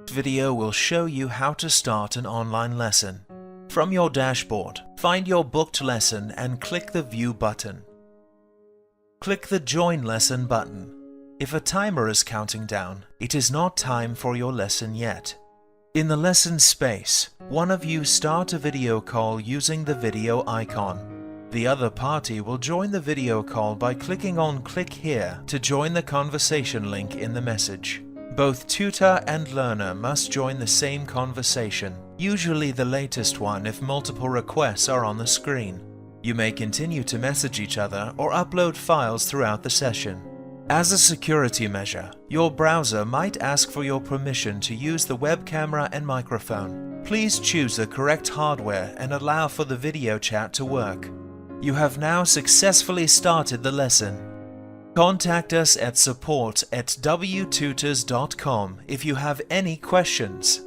This video will show you how to start an online lesson. From your dashboard, find your booked lesson and click the View button. Click the Join Lesson button. If a timer is counting down, it is not time for your lesson yet. In the lesson space, one of you start a video call using the video icon. The other party will join the video call by clicking on Click Here to join the conversation link in the message. Both tutor and learner must join the same conversation, usually the latest one if multiple requests are on the screen. You may continue to message each other or upload files throughout the session. As a security measure, your browser might ask for your permission to use the web camera and microphone. Please choose the correct hardware and allow for the video chat to work. You have now successfully started the lesson. Contact us at support@wtutors.com if you have any questions.